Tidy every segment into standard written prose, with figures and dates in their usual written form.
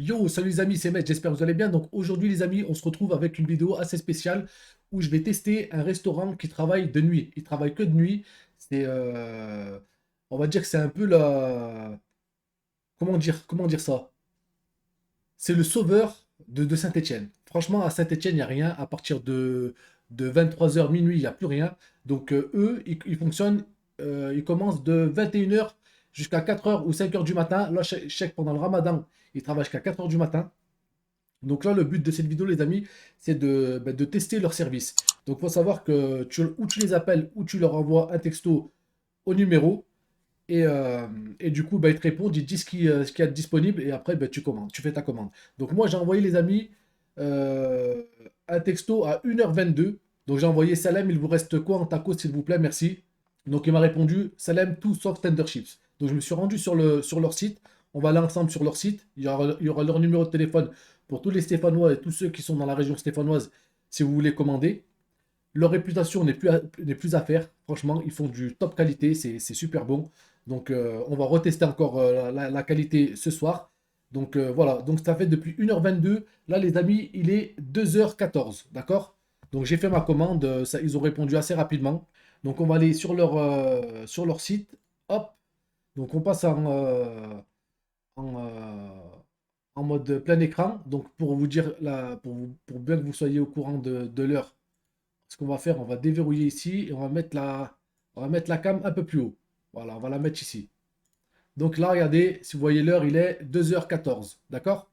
Yo, salut les amis, c'est Matt, j'espère que vous allez bien. Donc aujourd'hui les amis, on se retrouve avec une vidéo assez spéciale où je vais tester un restaurant qui travaille de nuit. Il travaille que de nuit. C'est, on va dire que c'est un peu la... comment dire ça? C'est le sauveur de Saint-Étienne. Franchement, à Saint-Étienne, il n'y a rien. À partir de 23 h minuit, il n'y a plus rien. Donc eux, ils fonctionnent, ils commencent de 21 h jusqu'à 4 h ou 5 h du matin. Là, je sais que pendant le ramadan, ils travaillent jusqu'à 4 h du matin. Donc là, le but de cette vidéo, les amis, c'est de tester leur service. Donc, il faut savoir que ou tu les appelles ou tu leur envoies un texto au numéro. Et, euh, et du coup, ils te répondent, ils disent ce qu'il y a de disponible. Et après, tu commandes, tu fais ta commande. Donc, moi, j'ai envoyé, les amis, euh, un texto à 1 h 22. Donc, j'ai envoyé Salem, il vous reste quoi en tacos, s'il vous plaît, merci. Donc, il m'a répondu Salem, tout sauf tender chips. Donc, je me suis rendu sur leur site. On va aller ensemble sur leur site. Il y aura leur numéro de téléphone pour tous les Stéphanois et tous ceux qui sont dans la région stéphanoise si vous voulez commander. Leur réputation n'est plus à faire. Franchement, ils font du top qualité. C'est super bon. Donc, on va retester encore la qualité ce soir. Donc, voilà. Donc, ça fait depuis 1 h 22. Là, les amis, il est 2 h 14. D'accord? Donc, j'ai fait ma commande. Ils ont répondu assez rapidement. Donc, on va aller sur leur site. Hop. Donc, on passe en mode plein écran. Donc, pour vous dire, pour bien que vous soyez au courant de l'heure, ce qu'on va faire, on va déverrouiller ici et on va mettre la cam un peu plus haut. Voilà, on va la mettre ici. Donc là, regardez, si vous voyez l'heure, il est 2 h 14. D'accord?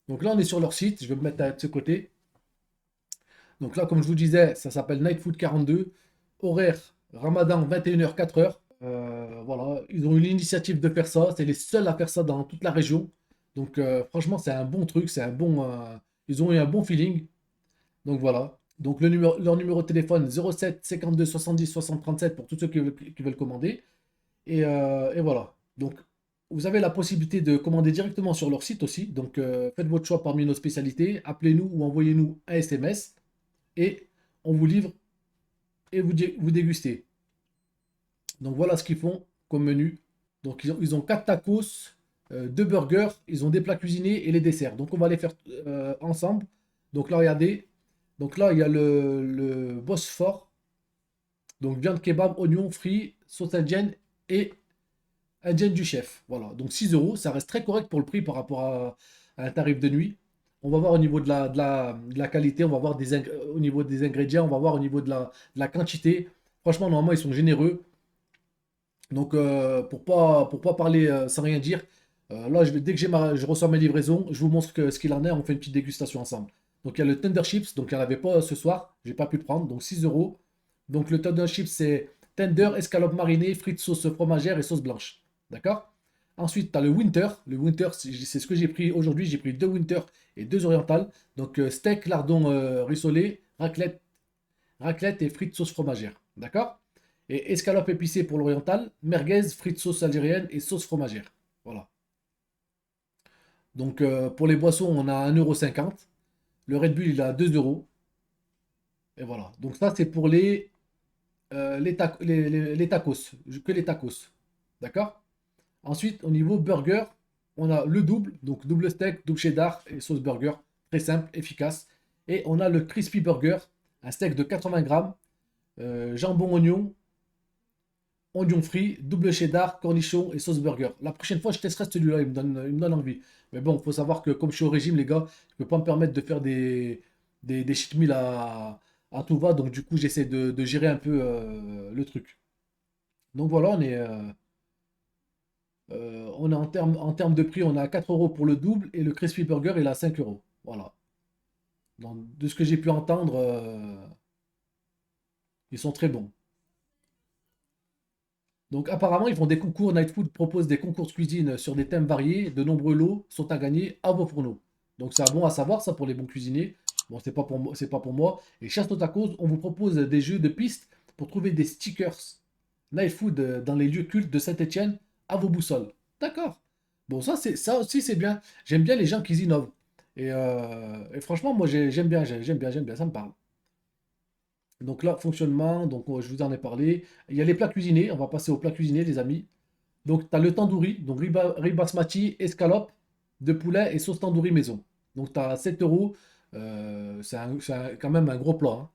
Donc là, on est sur leur site. Je vais me mettre de ce côté. Donc là, comme je vous disais, ça s'appelle Night Food 42. Horaire Ramadan 21 h 4 h. Voilà, ils ont eu l'initiative de faire ça. C'est les seuls à faire ça dans toute la région. Donc franchement, c'est un bon truc. Ils ont eu un bon feeling. Donc voilà. Donc leur numéro de téléphone 07 52 70 60 37 pour tous ceux qui veulent commander. Et voilà. Donc vous avez la possibilité de commander directement sur leur site aussi. Donc faites votre choix parmi nos spécialités. Appelez-nous ou envoyez-nous un SMS et on vous livre et vous dégustez. Donc voilà ce qu'ils font comme menu. Donc ils ont 4 tacos, 2 burgers, ils ont des plats cuisinés et les desserts. Donc on va les faire ensemble. Donc là regardez. Donc là il y a le Bosphore. Donc viande kebab, oignons, frits, sauce indienne et indienne du chef. Voilà. Donc 6 euros, ça reste très correct pour le prix par rapport à un tarif de nuit. On va voir au niveau de la qualité, on va voir au niveau des ingrédients, on va voir au niveau de la quantité. Franchement, normalement, ils sont généreux. Donc, pour pas parler sans rien dire, là, dès que je reçois ma livraison, je vous montre ce qu'il en est. On fait une petite dégustation ensemble. Donc, il y a le Tender Chips. Donc, il n'y en avait pas ce soir. J'ai pas pu le prendre. Donc, 6 euros. Donc, le Tender Chips, c'est tender, escalope marinée, frites sauce fromagère et sauce blanche. D'accord? Ensuite, tu as le Winter. Le Winter, c'est ce que j'ai pris aujourd'hui. J'ai pris deux Winter et deux orientales. Donc, steak, lardon rissolé, raclette et frites sauce fromagère. D'accord? Et escalope épicée pour l'oriental, merguez, frites sauce algérienne et sauce fromagère. Voilà. Donc pour les boissons, on a 1,50 €. Le Red Bull, il est à 2 euros. Et voilà. Donc ça, c'est pour les tacos. Que les tacos. D'accord? Ensuite, au niveau burger, on a le double. Donc double steak, double cheddar et sauce burger. Très simple, efficace. Et on a le crispy burger. Un steak de 80 grammes. Jambon oignon, oignon frit, double cheddar, cornichon et sauce burger. La prochaine fois, je testerai celui-là, il me donne envie. Mais bon, il faut savoir que comme je suis au régime, les gars, je ne peux pas me permettre de faire des cheat meals à tout va. Donc du coup, j'essaie de gérer un peu le truc. Donc voilà, on est en termes de prix, on est à 4 euros pour le double et le crispy burger, il est à 5 euros. Voilà. Donc, de ce que j'ai pu entendre, ils sont très bons. Donc apparemment, ils font des concours. Night Food propose des concours de cuisine sur des thèmes variés. De nombreux lots sont à gagner à vos fourneaux. Donc c'est bon à savoir ça pour les bons cuisiniers. Bon, c'est pas pour moi, c'est pas pour moi. Et Chasse au Tacos, on vous propose des jeux de pistes pour trouver des stickers Night Food dans les lieux cultes de Saint-Étienne à vos boussoles. D'accord. Bon, ça aussi c'est bien. J'aime bien les gens qui innovent. Et franchement, moi j'aime bien, ça me parle. Donc là, fonctionnement, donc je vous en ai parlé. Il y a les plats cuisinés, on va passer aux plats cuisinés, les amis. Donc tu as le tandoori, donc riz basmati, escalope. de poulet et sauce tandoori maison. Donc tu as 7 euros. Quand même un gros plat, hein.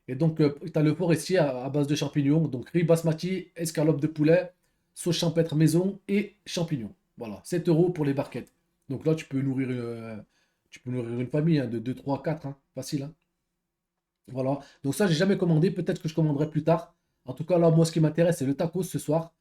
Et donc, tu as le forestier à base de champignons. Donc, riz basmati, escalope de poulet, sauce champêtre maison et champignons. Voilà, 7 euros pour les barquettes. Donc là, tu peux nourrir une famille, hein, de 2 3 4, hein, facile, hein. Voilà. Donc ça, j'ai jamais commandé. Peut-être que je commanderai plus tard. En tout cas, là, moi, ce qui m'intéresse, c'est le tacos ce soir.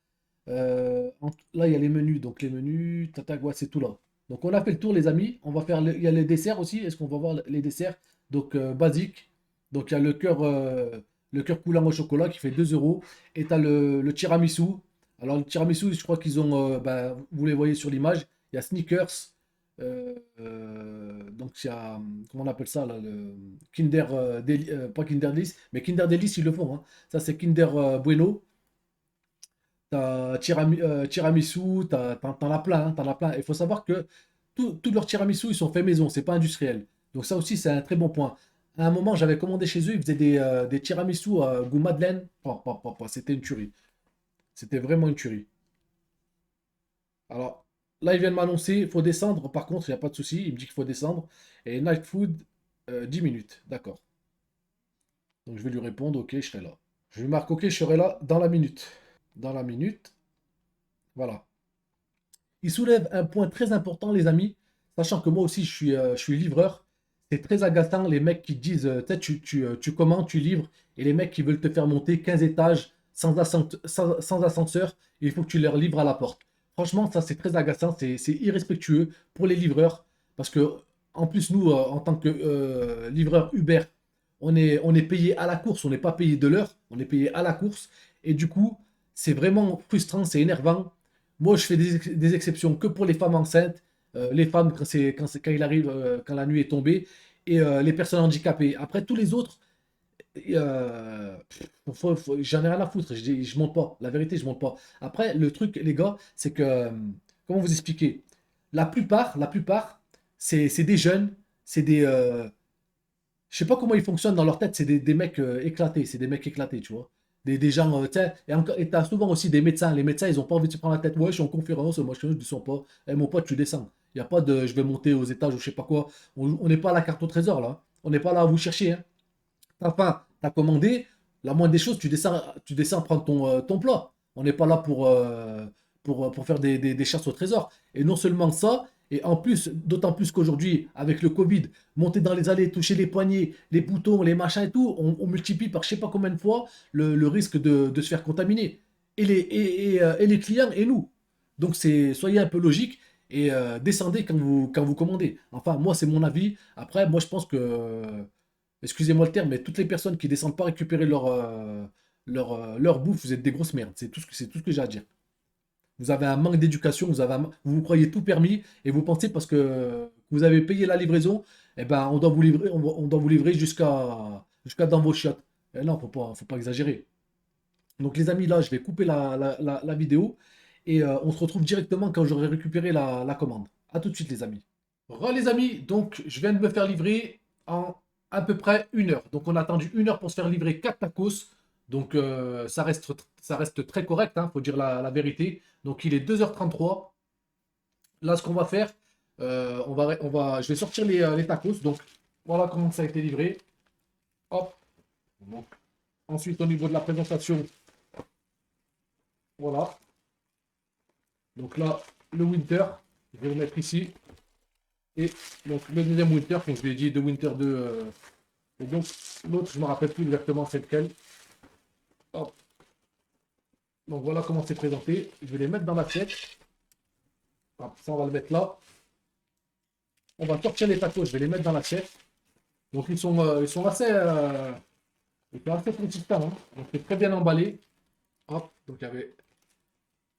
Là, il y a les menus. Donc, les menus, tatak, ouais, c'est tout là. Donc, on a fait le tour, les amis. On va faire il y a les desserts aussi. Est-ce qu'on va voir les desserts? Donc, basique. Donc, il y a le cœur coulant au chocolat qui fait 2 euros. Et tu as le tiramisu. Alors, le tiramisu, je crois qu'ils ont, vous les voyez sur l'image. Il y a Snickers. Donc, il y a, comment on appelle ça là, le Kinder, pas Kinder Delice, mais Kinder Delice, ils le font, hein. Ça, c'est Kinder Bueno. T'as tiramisu, t'en as plein, hein, t'en as plein. Il faut savoir que tous leurs tiramisu, ils sont faits maison, c'est pas industriel. Donc ça aussi, c'est un très bon point. À un moment, j'avais commandé chez eux, ils faisaient des tiramisu à goût madeleine. C'était une tuerie. C'était vraiment une tuerie. Alors, là, ils viennent m'annoncer, il faut descendre. Par contre, il n'y a pas de souci, il me dit qu'il faut descendre. Et night food, 10 minutes. D'accord. Donc je vais lui répondre, ok, je serai là. Je lui marque, ok, je serai là dans la minute. Dans la minute, voilà. Il soulève un point très important, les amis, sachant que moi aussi, je suis livreur. C'est très agaçant, les mecs qui disent, tu sais, tu commandes, tu livres, et les mecs qui veulent te faire monter 15 étages sans ascenseur, et il faut que tu leur livres à la porte. Franchement, ça, c'est très agaçant, c'est irrespectueux pour les livreurs, parce que, en plus, nous, en tant que livreur Uber, on est payé à la course, on n'est pas payé de l'heure, on est payé à la course, et du coup, c'est vraiment frustrant, c'est énervant. Moi, je fais des exceptions que pour les femmes enceintes, les femmes quand il arrive, quand la nuit est tombée, et les personnes handicapées. Après, tous les autres, j'en ai rien à foutre. Je monte pas. La vérité, je monte pas. Après, le truc, les gars, c'est que, comment vous expliquer? La plupart, c'est des jeunes, c'est des, je sais pas comment ils fonctionnent dans leur tête, c'est des mecs éclatés, c'est des mecs éclatés, tu vois. Des gens, tu sais, et t'as souvent aussi des médecins. Les médecins, ils ont pas envie de se prendre la tête. Ouais, je suis en conférence, moi je ne descends pas. Eh, mon pote, tu descends. Il n'y a pas de je vais monter aux étages ou je sais pas quoi. On n'est pas à la carte au trésor là. On n'est pas là à vous chercher, hein. T'as faim, t'as commandé, la moindre des choses, tu descends prendre ton plat. On n'est pas là pour faire des chasses au trésor. Et non seulement ça, et en plus, d'autant plus qu'aujourd'hui, avec le Covid, monter dans les allées, toucher les poignets, les boutons, les machins et tout, on multiplie par je sais pas combien de fois le risque de se faire contaminer. Et les clients et nous. Donc soyez un peu logique et descendez quand vous commandez. Enfin, moi, c'est mon avis. Après, moi, je pense que excusez-moi le terme, mais toutes les personnes qui descendent pas récupérer leur bouffe, vous êtes des grosses merdes. C'est tout ce que j'ai à dire. Vous avez un manque d'éducation, vous vous croyez tout permis et vous pensez parce que vous avez payé la livraison, eh ben on doit vous livrer, on doit vous livrer jusqu'à dans vos chiottes. Et non, faut pas exagérer. Donc les amis, là, je vais couper la vidéo et on se retrouve directement quand j'aurai récupéré la commande. A tout de suite, les amis. Les amis, donc je viens de me faire livrer en à peu près 1 heure. Donc on a attendu 1 heure pour se faire livrer 4 tacos. Donc ça reste très correct, hein, faut dire la vérité. Donc il est 2h33. Là, ce qu'on va faire, je vais sortir les tacos. Donc voilà comment ça a été livré. Hop. Donc, ensuite, au niveau de la présentation, voilà. Donc là, le winter, je vais le mettre ici. Et donc le deuxième winter, comme je l'ai dit, de winter 2. Et donc, l'autre, je ne me rappelle plus exactement c'est lequel. Hop. Donc voilà comment c'est présenté. Je vais les mettre dans l'assiette. Hop, ça, on va le mettre là. On va sortir les tacos, je vais les mettre dans l'assiette. Donc ils sont assez consistants, hein. Donc c'est très bien emballé. Hop, donc il y avait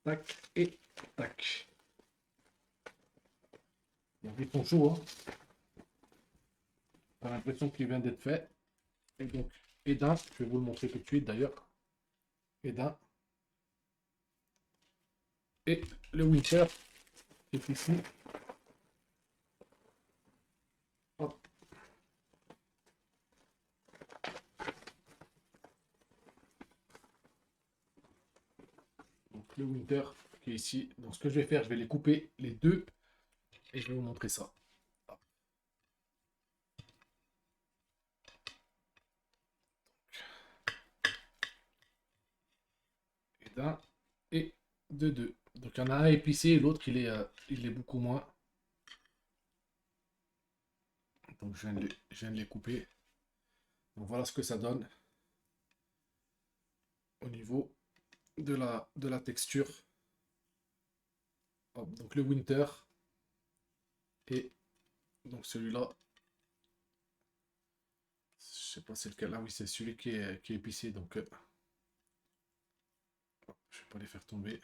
tac et tac. Donc ils sont chauds, hein. J'ai l'impression qu'il vient d'être fait. Et donc, Edin, je vais vous le montrer tout de suite d'ailleurs. Edin. Et le Winter, c'est ici. Hop. Donc le Winter qui est ici. Donc ce que je vais faire, je vais les couper les deux. Et je vais vous montrer ça. Et d'un et de deux. Donc il y en a un épicé et l'autre il est beaucoup moins. Donc je viens de les couper. Donc voilà ce que ça donne au niveau de la texture. Hop, donc le winter et donc celui-là, je sais pas c'est lequel. Ah oui, c'est celui qui est épicé. Donc je vais pas les faire tomber.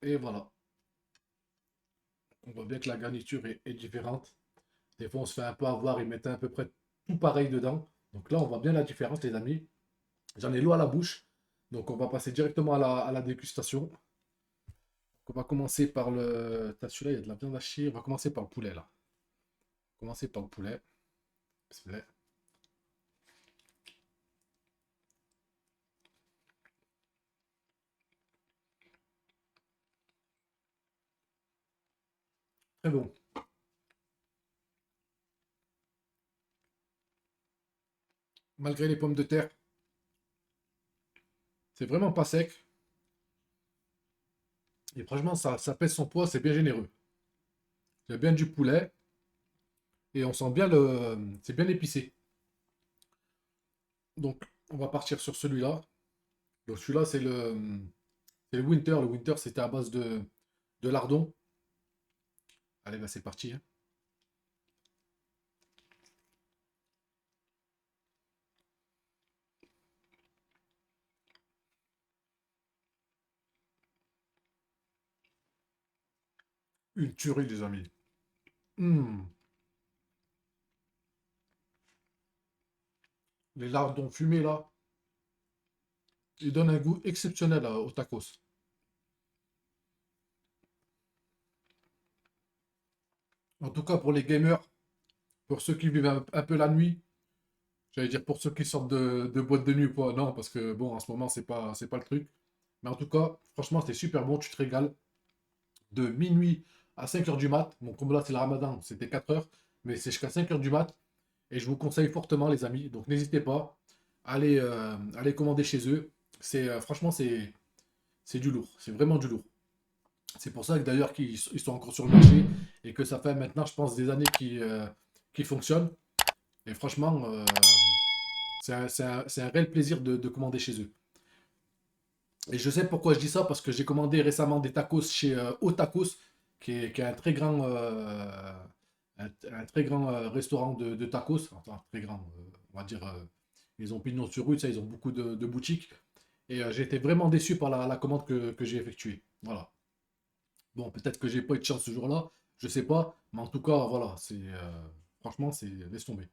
Et voilà. On voit bien que la garniture est différente. Des fois, on se fait un peu avoir, ils mettaient à peu près tout pareil dedans. Donc là, on voit bien la différence, les amis. J'en ai l'eau à la bouche. Donc on va passer directement à la dégustation. On va commencer par le... Celui-là, il y a de la viande hachée. On va commencer par le poulet, là. On va commencer par le poulet. Bismillah. Très bon. Malgré les pommes de terre, c'est vraiment pas sec. Et franchement, ça pèse son poids, c'est bien généreux. Il y a bien du poulet. Et on sent bien le... C'est bien épicé. Donc, on va partir sur celui-là. Donc celui-là, c'est le Winter. Le Winter, c'était à base de lardon. Allez, bah c'est parti, hein. Une tuerie, les amis. Hmm. Les lardons fumés, là, ils donnent un goût exceptionnel au tacos. En tout cas, pour les gamers, pour ceux qui vivent un peu la nuit, j'allais dire pour ceux qui sortent de boîte de nuit ou quoi, non, parce que bon, en ce moment, c'est pas le truc. Mais en tout cas, franchement, c'est super bon, tu te régales. De minuit à 5 heures du mat. Bon, comme là, c'est le ramadan, c'était 4 heures, mais c'est jusqu'à 5 heures du mat. Et je vous conseille fortement, les amis. Donc, n'hésitez pas, allez commander chez eux. Franchement, c'est du lourd. C'est vraiment du lourd. C'est pour ça que d'ailleurs qu'ils ils sont encore sur le marché et que ça fait maintenant, je pense, des années qu'ils fonctionnent. Et franchement, c'est un réel plaisir de commander chez eux. Et je sais pourquoi je dis ça, parce que j'ai commandé récemment des tacos chez Otacos, qui est un très grand, un très grand restaurant de tacos. Enfin, très grand, on va dire. Ils ont pignon sur rue, ça, ils ont beaucoup de boutiques. Et j'ai été vraiment déçu par la commande que j'ai effectuée. Voilà. Bon, peut-être que j'ai pas eu de chance ce jour-là, je sais pas. Mais en tout cas, voilà, franchement, c'est laisse tomber.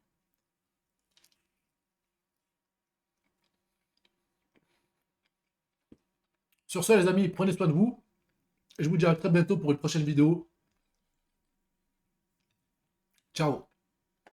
Sur ce, les amis, prenez soin de vous. Et je vous dis à très bientôt pour une prochaine vidéo. Ciao.